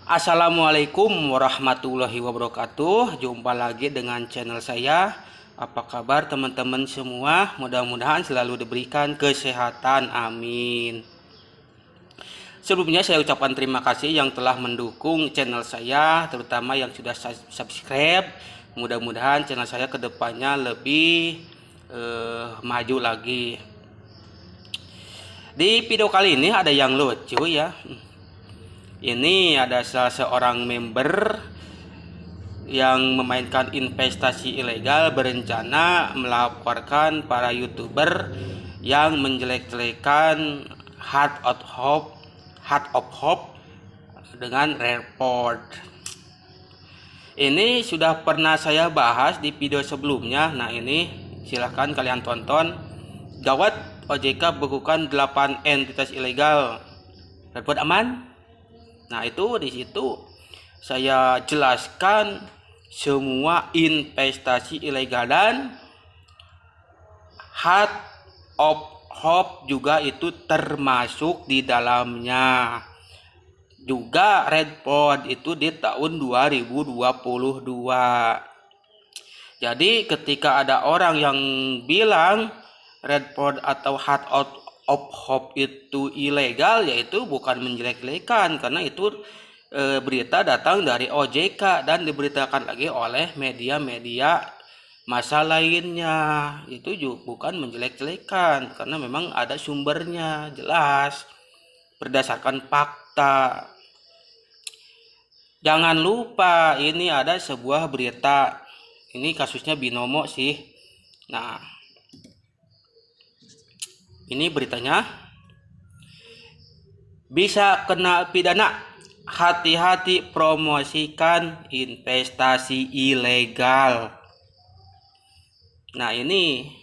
Assalamualaikum warahmatullahi wabarakatuh. Jumpa lagi dengan channel saya. Apa kabar teman-teman semua? Mudah-mudahan selalu diberikan kesehatan. Amin. Sebelumnya saya ucapkan terima kasih yang telah mendukung channel saya, terutama yang sudah subscribe. Mudah-mudahan channel saya kedepannya lebih maju lagi. Di video kali ini ada yang lucu ya. Ini ada salah seorang member yang memainkan investasi ilegal berencana melaporkan para YouTuber yang menjelek-jelekan Heart of Hope dengan report. Ini sudah pernah saya bahas di video sebelumnya. Nah, ini silahkan kalian tonton. Gawat, OJK bekukan 8 entitas ilegal. Report aman? Nah, itu di situ saya jelaskan semua investasi ilegal dan Heart of Hope juga itu termasuk di dalamnya. Juga report itu di tahun 2022. Jadi ketika ada orang yang bilang report atau Heart of Hope itu ilegal, yaitu bukan menjelek-jelekan, karena itu berita datang dari OJK dan diberitakan lagi oleh media-media massa lainnya. Itu juga bukan menjelek-jelekan, karena memang ada sumbernya jelas berdasarkan fakta. Jangan lupa ini ada sebuah berita, ini kasusnya Binomo sih. Nah, ini beritanya, bisa kena pidana, hati-hati promosikan investasi ilegal. Nah, ini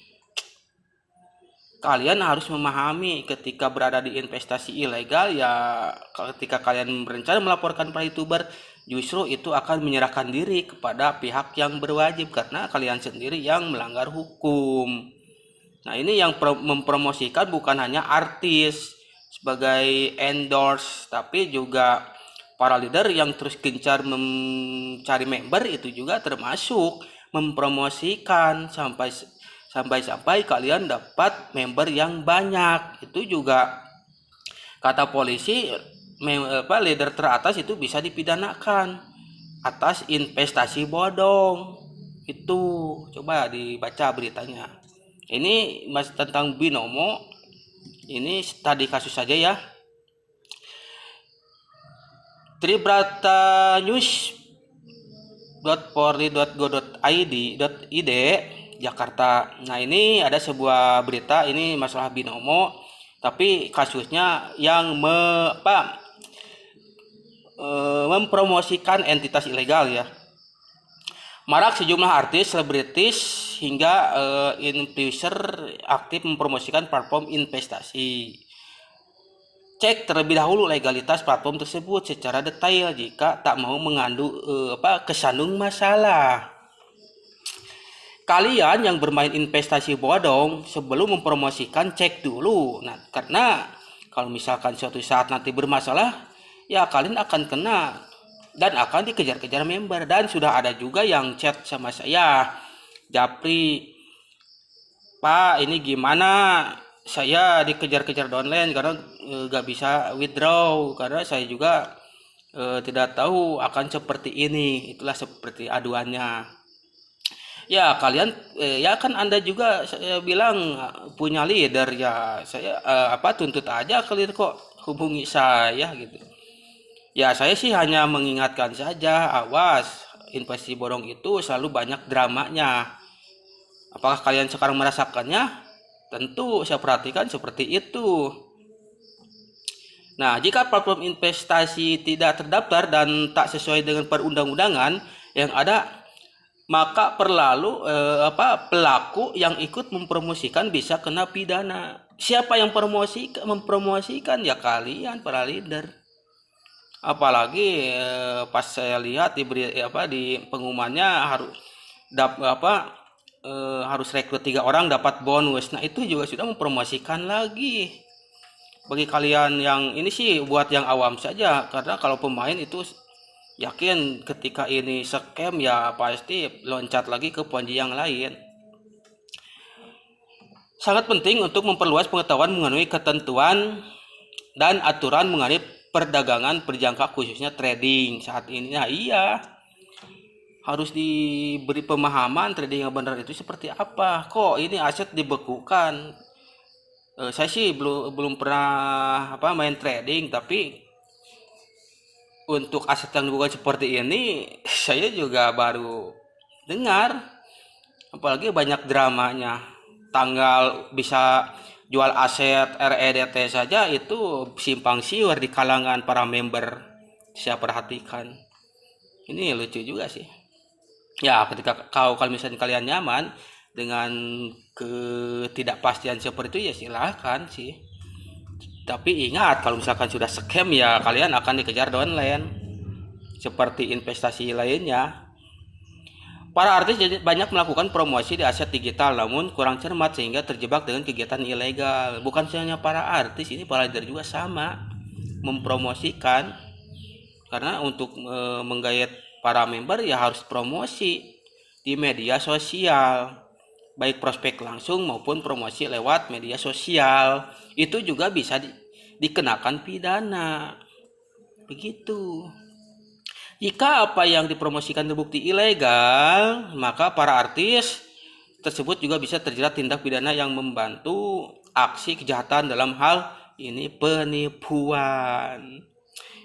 kalian harus memahami ketika berada di investasi ilegal, ya ketika kalian berencana melaporkan para YouTuber, justru itu akan menyerahkan diri kepada pihak yang berwajib karena kalian sendiri yang melanggar hukum. Nah, ini yang mempromosikan bukan hanya artis sebagai endorse, tapi juga para leader yang terus gencar mencari member, itu juga termasuk mempromosikan sampai kalian dapat member yang banyak. Itu juga kata polisi, leader teratas itu bisa dipidanakan atas investasi bodong. Itu coba dibaca beritanya. Ini masih tentang Binomo. Ini tadi kasus saja ya. tribratanews.polri.go.id Jakarta. Nah, ini ada sebuah berita, ini masalah Binomo, tapi kasusnya yang mempromosikan entitas ilegal ya. Marak sejumlah artis, selebritis, hingga influencer aktif mempromosikan platform investasi. Cek terlebih dahulu legalitas platform tersebut secara detail jika tak mau mengandung kesandung masalah. Kalian yang bermain investasi bodong, sebelum mempromosikan cek dulu. Nah, karena kalau misalkan suatu saat nanti bermasalah, ya kalian akan kena dan akan dikejar-kejar member. Dan sudah ada juga yang chat sama saya, Japri, Pak, ini gimana, saya dikejar-kejar downline karena gak bisa withdraw, karena saya juga tidak tahu akan seperti ini. Itulah seperti aduannya. Ya kalian ya kan Anda juga, saya bilang punya leader, ya saya tuntut aja kalian kok hubungi saya gitu. Ya, saya sih hanya mengingatkan saja, awas, investasi bodong itu selalu banyak dramanya. Apakah kalian sekarang merasakannya? Tentu saya perhatikan seperti itu. Nah, jika platform investasi tidak terdaftar dan tak sesuai dengan perundang-undangan yang ada, maka pelaku yang ikut mempromosikan bisa kena pidana. Siapa yang mempromosikan? Ya kalian, para leader. Apalagi pas saya lihat di pengumumannya harus rekrut 3 orang dapat bonus. Nah, itu juga sudah mempromosikan lagi. Bagi kalian yang ini sih buat yang awam saja, karena kalau pemain itu Yakin ketika ini scam ya pasti loncat lagi ke ponzi yang lain. Sangat penting untuk memperluas pengetahuan mengenai ketentuan dan aturan mengenai perdagangan berjangka khususnya trading saat ini. Nah iya, harus diberi pemahaman trading yang benar itu seperti apa. Kok ini aset dibekukan? Saya sih belum pernah main trading, tapi untuk aset yang bukan seperti ini saya juga baru dengar, apalagi banyak dramanya. Tanggal bisa jual aset REDT saja itu simpang siur di kalangan para member. Saya perhatikan ini lucu juga sih ya. Ketika kalau misalnya kalian nyaman dengan ketidakpastian seperti itu ya silahkan sih, tapi ingat kalau misalkan sudah scam ya kalian akan dikejar downline seperti investasi lainnya. Para artis jadi banyak melakukan promosi di aset digital namun kurang cermat sehingga terjebak dengan kegiatan ilegal. Bukan hanya para artis, ini para leader juga sama mempromosikan, karena untuk menggait para member ya harus promosi di media sosial, baik prospek langsung maupun promosi lewat media sosial. Itu juga bisa dikenakan pidana. Begitu. Jika apa yang dipromosikan terbukti ilegal, maka para artis tersebut juga bisa terjerat tindak pidana yang membantu aksi kejahatan dalam hal ini penipuan.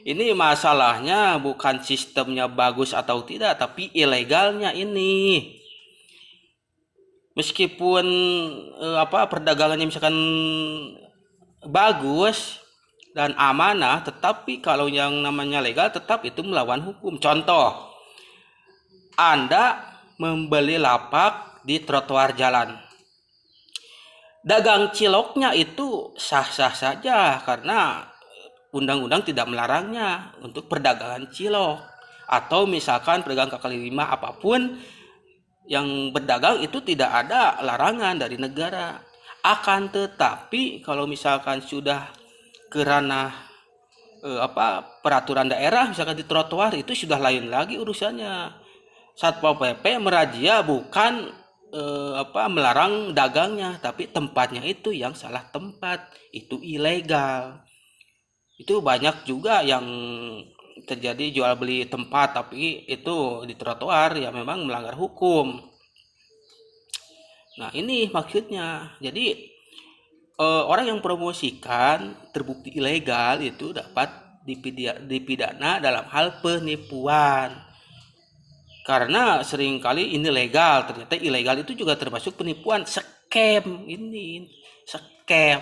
Ini masalahnya bukan sistemnya bagus atau tidak, tapi ilegalnya ini. Meskipun perdagangannya misalkan bagus dan amanah, tetapi kalau yang namanya legal tetap itu melawan hukum. Contoh, Anda membeli lapak di trotoar jalan, dagang ciloknya itu sah-sah saja karena undang-undang tidak melarangnya untuk perdagangan cilok. Atau misalkan pedagang kaki lima apapun yang berdagang itu tidak ada larangan dari negara. Akan tetapi kalau misalkan sudah ke ranah peraturan daerah, misalkan di trotoar, itu sudah lain lagi urusannya. Satpol PP merazia bukan melarang dagangnya, tapi tempatnya itu yang salah tempat, itu ilegal. Itu banyak juga yang terjadi jual beli tempat tapi itu di trotoar, ya memang melanggar hukum. Nah ini maksudnya. Jadi orang yang promosikan terbukti ilegal itu dapat dipidana dalam hal penipuan. Karena seringkali ini legal, ternyata ilegal itu juga termasuk penipuan, scam. Ini scam.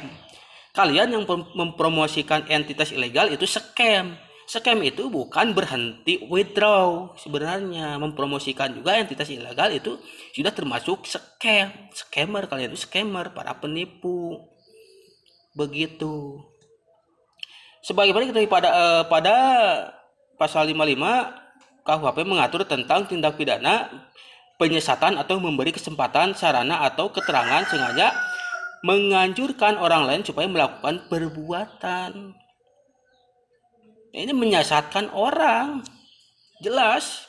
Kalian yang mempromosikan entitas ilegal itu scam. Scam itu bukan berhenti withdraw. Sebenarnya mempromosikan juga entitas ilegal itu sudah termasuk scam. Scammer, kalian itu scammer, para penipu. Begitu. Sebagaimana kita pada pasal 55 KUHP mengatur tentang tindak pidana penyesatan atau memberi kesempatan, sarana atau keterangan sengaja menganjurkan orang lain supaya melakukan perbuatan. Ini menyesatkan orang. Jelas.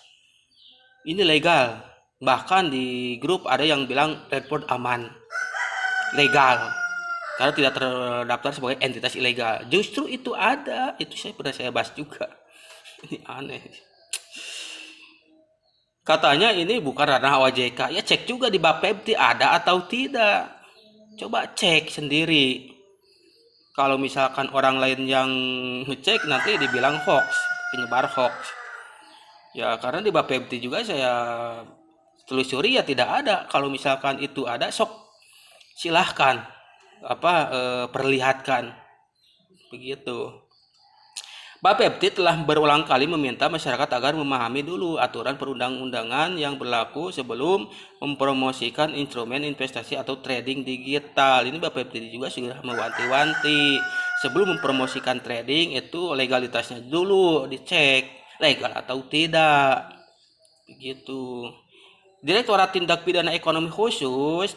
Ini legal. Bahkan di grup ada yang bilang report aman. Legal. Karena tidak terdaftar sebagai entitas ilegal. Justru itu ada. Itu saya bahas juga. Ini aneh. Katanya ini bukan ranah OJK. Ya cek juga di Bapepti ada atau tidak. Coba cek sendiri. Kalau misalkan orang lain yang ngecek nanti dibilang hoax, penyebar hoax. Ya karena di Bapepti juga saya telusuri ya tidak ada. Kalau misalkan itu ada, sok silahkan perlihatkan. Begitu. Bapepti telah berulang kali meminta masyarakat agar memahami dulu aturan perundang-undangan yang berlaku sebelum mempromosikan instrumen investasi atau trading digital. Ini Bapepti juga sudah mewanti-wanti. Sebelum mempromosikan trading itu legalitasnya dulu dicek, legal atau tidak. Begitu. Direktorat Tindak Pidana Ekonomi Khusus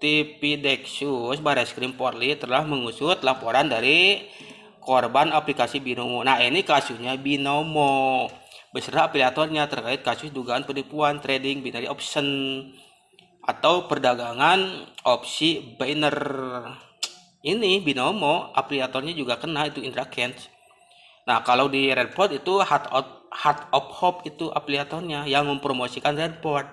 Tipideksus Barreskrim Polri telah mengusut laporan dari korban aplikasi Binomo. Nah, ini kasusnya Binomo beserta afiliatornya terkait kasus dugaan penipuan trading binary option atau perdagangan opsi binner. Ini Binomo afiliatornya juga kena, itu Indra Kents. Nah, kalau di Redport itu Heart of Hope itu afiliatornya yang mempromosikan Redport.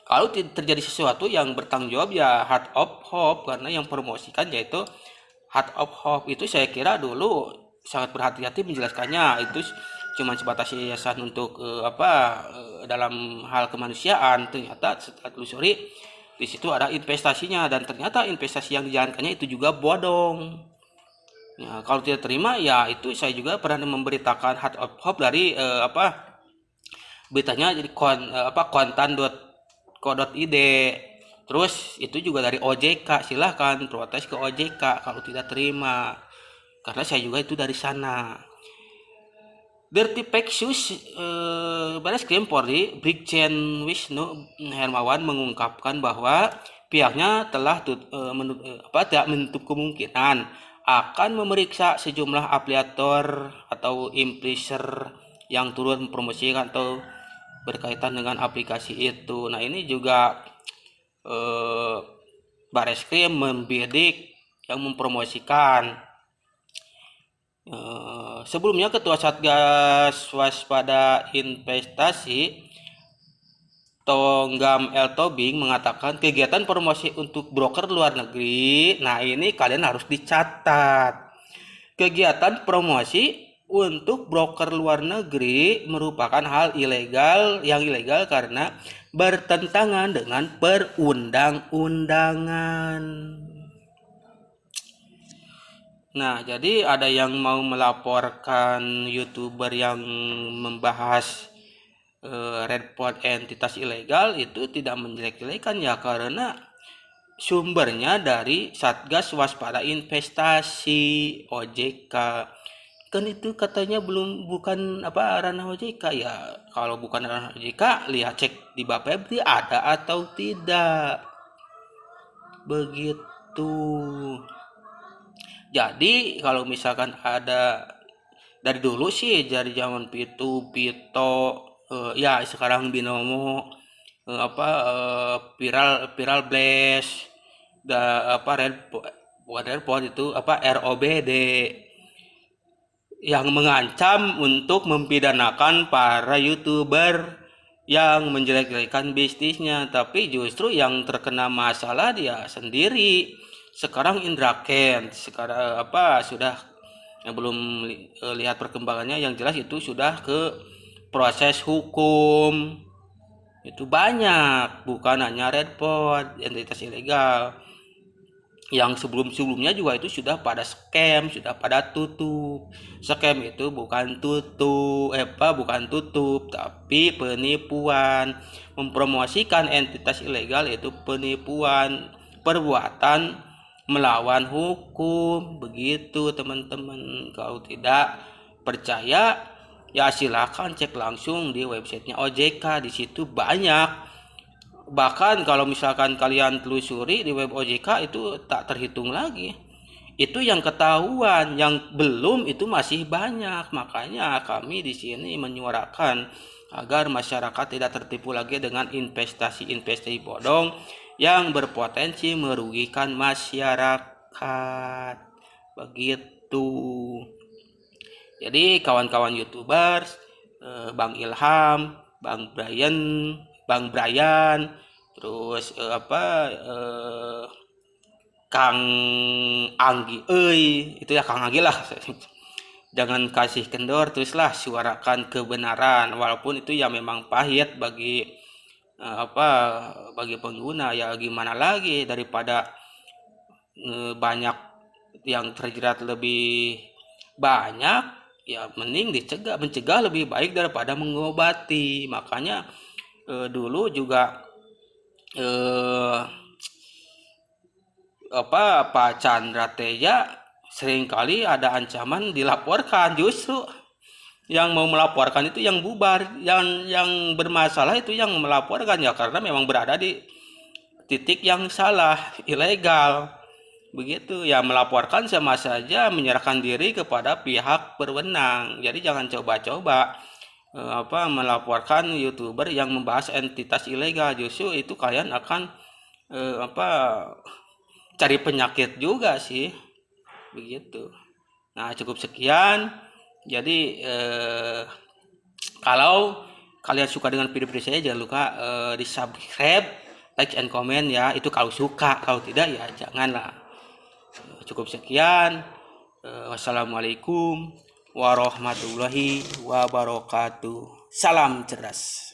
Kalau terjadi sesuatu yang bertanggung jawab ya Heart of Hope, karena yang promosikan yaitu Heart of Hope. Itu saya kira dulu sangat berhati-hati menjelaskannya, itu cuma sebatas yayasan untuk dalam hal kemanusiaan. Ternyata setelah telusuri di situ ada investasinya, dan ternyata investasi yang dijalankannya itu juga bodong. Ya, kalau tidak terima ya itu saya juga pernah memberitakan Heart of Hope dari beritanya jadi kontan.co.id. Terus itu juga dari OJK, silahkan protes ke OJK kalau tidak terima, karena saya juga itu dari sana. Dirty Pexus Baris Krim Polri Brigjen Wisnu Hermawan mengungkapkan bahwa pihaknya telah tidak menutup kemungkinan akan memeriksa sejumlah afiliator atau influencer yang turut mempromosikan atau berkaitan dengan aplikasi itu. Nah, ini juga Bareskrim membidik yang mempromosikan. Sebelumnya Ketua Satgas Waspada Investasi Tonggam L. Tobing mengatakan kegiatan promosi untuk broker luar negeri, nah ini kalian harus dicatat. Kegiatan promosi untuk broker luar negeri merupakan hal ilegal, yang ilegal karena bertentangan dengan perundang-undangan. Nah, jadi ada yang mau melaporkan YouTuber yang membahas Redport entitas ilegal, itu tidak menjelek-jelekan ya, karena sumbernya dari Satgas Waspada Investasi OJK. Kan itu katanya bukan ranah OJK ya. Kalau bukan ranah OJK, lihat cek di Bapepti ada atau tidak. Begitu. Jadi kalau misalkan ada dari dulu sih, dari zaman Pito ya sekarang Binomo, viral blast, Redport itu ROBD yang mengancam untuk mempidanakan para YouTuber yang menjelek-jelekan bisnisnya, tapi justru yang terkena masalah dia sendiri. Sekarang Indra Kents, sekarang sudah yang belum lihat perkembangannya, yang jelas itu sudah ke proses hukum. Itu banyak, bukan hanya Redport entitas ilegal, yang sebelumnya juga itu sudah pada scam, sudah pada tutup. Scam itu bukan tutup tapi penipuan. Mempromosikan entitas ilegal itu penipuan, perbuatan melawan hukum. Begitu teman-teman. Kalau tidak percaya ya silakan cek langsung di websitenya OJK, di situ banyak. Bahkan kalau misalkan kalian telusuri di web OJK itu tak terhitung lagi. Itu yang ketahuan, yang belum itu masih banyak. Makanya kami di sini menyuarakan agar masyarakat tidak tertipu lagi dengan investasi bodong yang berpotensi merugikan masyarakat. Begitu. Jadi kawan-kawan YouTubers, Bang Ilham, Bang Brian, terus Kang Anggi, itu ya Kang Anggi lah. Jangan kasih kendor, teruslah suarakan kebenaran, walaupun itu ya memang pahit bagi bagi pengguna. Ya gimana lagi, daripada banyak yang terjerat lebih banyak, ya mending mencegah lebih baik daripada mengobati. Makanya dulu juga Pak Chandra Teja seringkali ada ancaman dilaporkan. Justru yang mau melaporkan itu yang bubar, yang bermasalah itu yang melaporkan ya, karena memang berada di titik yang salah, ilegal. Begitu ya, melaporkan sama saja menyerahkan diri kepada pihak berwenang. Jadi jangan coba-coba melaporkan YouTuber yang membahas entitas ilegal. Justru itu kalian akan apa cari penyakit juga sih. Begitu. Nah, cukup sekian. Jadi kalau kalian suka dengan video-video saya, jangan lupa di subscribe, like and comment ya. Itu kalau suka, kalau tidak ya janganlah. Cukup sekian. Wassalamualaikum warahmatullahi wabarakatuh. Salam cerdas.